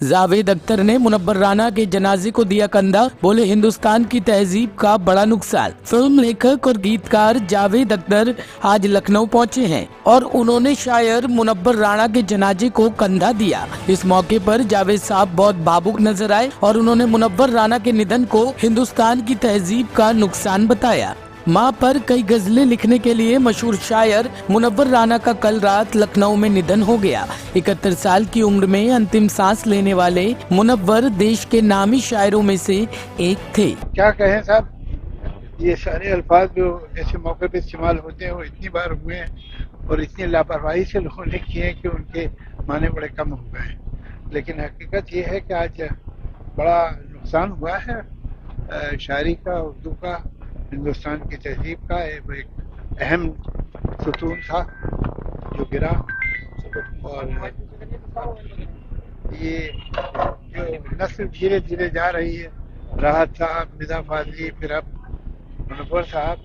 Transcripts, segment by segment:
जावेद अख्तर ने मुनव्वर राना के जनाजे को दिया कंधा, बोले हिंदुस्तान की तहजीब का बड़ा नुकसान। फिल्म लेखक और गीतकार जावेद अख्तर आज लखनऊ पहुंचे हैं और उन्होंने शायर मुनव्वर राना के जनाजे को कंधा दिया। इस मौके पर जावेद साहब बहुत भावुक नजर आए और उन्होंने मुनव्वर राना के निधन को हिंदुस्तान की तहजीब का नुकसान बताया। माँ पर कई गजलें लिखने के लिए मशहूर शायर मुनव्वर राना का कल रात लखनऊ में निधन हो गया। 71 साल की उम्र में अंतिम सांस लेने वाले मुनव्वर देश के नामी शायरों में से एक थे। क्या कहें साहब, ये सारे अल्फाज जो ऐसे मौके पे इस्तेमाल होते हैं वो इतनी बार हुए हैं और इतनी लापरवाही से लोगों ने किए हैं कि उनके माने बड़े कम हो गए हैं। लेकिन हकीकत ये है कि आज बड़ा नुकसान हुआ है शायरी का, उर्दू का, हिंदुस्तान की तहजीब का। एक अहम सुतून था जो गिरा और ये जो नस्ल धीरे धीरे जा रही है, राहत साहब, निदा फाजली, फिर अब मुनव्वर साहब,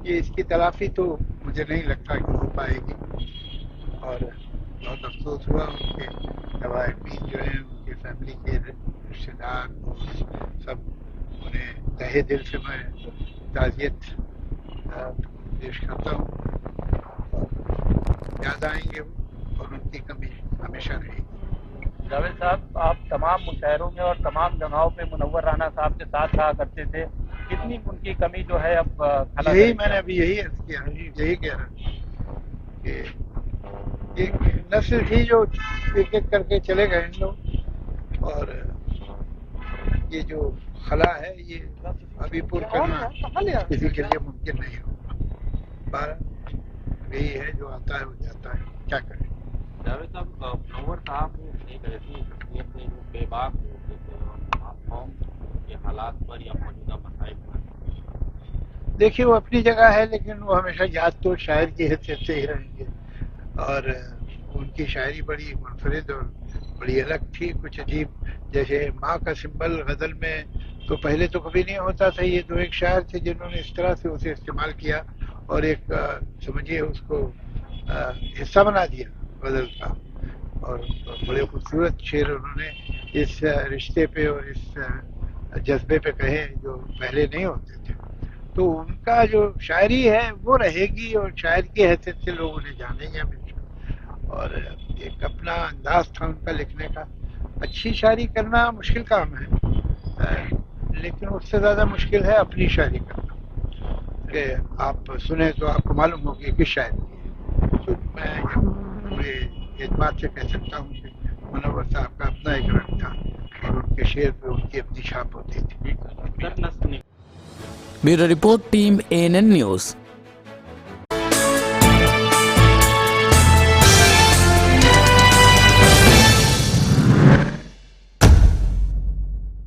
ये इसकी तलाफी तो मुझे नहीं लगता कि हो पाएगी। और बहुत अफसोस हुआ उनके तवाक़ीन जो हैं, उनके फैमिली के रिश्तेदार सब, उन्हें तहे दिल से मैं ताज़ियत पेश करता हूँ। याद आएंगे वो और उनकी कमी हमेशा रहेगी। जावेद साहब, आप तमाम मुशायरों में और तमाम जगहों पे मुनव्वर राना साहब के साथ रहा करते थे, कितनी उनकी कमी जो है अब यही मैंने अभी यही अर्ज किया, यही कह रहा कि एक नस्ल थी जो एक एक करके चले गए इन लोग, और ये जो खला है ये अभी पूरा करना किसी के लिए मुमकिन नहीं होगा। यही है, जो आता है वो जाता है, क्या करें। जावेद साहब, मुनव्वर साहब एक ऐसी शख्सियत है जो बेबाक होते थे और कौम के हालात पर या मौजूदा मसाइल पर। देखिए, वो अपनी जगह है, लेकिन वो हमेशा याद तो शायर की हैसियत से ही रहेंगे। और उनकी शायरी बड़ी मुनफरिद और बड़ी अलग थी, कुछ अजीब। जैसे माँ का सिंबल गज़ल में तो पहले तो कभी नहीं होता था। ये दो एक शायर थे जिन्होंने इस तरह से उसे इस्तेमाल किया और एक समझिए उसको हिस्सा बना दिया गज़ल का। और बड़े खूबसूरत शेर उन्होंने इस रिश्ते पे और इस जज्बे पे कहे जो पहले नहीं होते थे। तो उनका जो शायरी है वो रहेगी और शायर की हैसियत से लोग उन्हें जानेंगे हमेशा। और एक अपना अंदाज था उनका लिखने का। अच्छी शायरी करना मुश्किल काम है, लेकिन उससे ज़्यादा मुश्किल है अपनी शायरी करना, कि आप सुने तो आपको मालूम होगी कि शायर की। तो मैं पूरे एतमाद से कह सकता हूँ कि मुनव्वर साहब का अपना एक रंग था और उनके शेर पे उनकी अपनी छाप होती थी। Bureau report, team ANN news.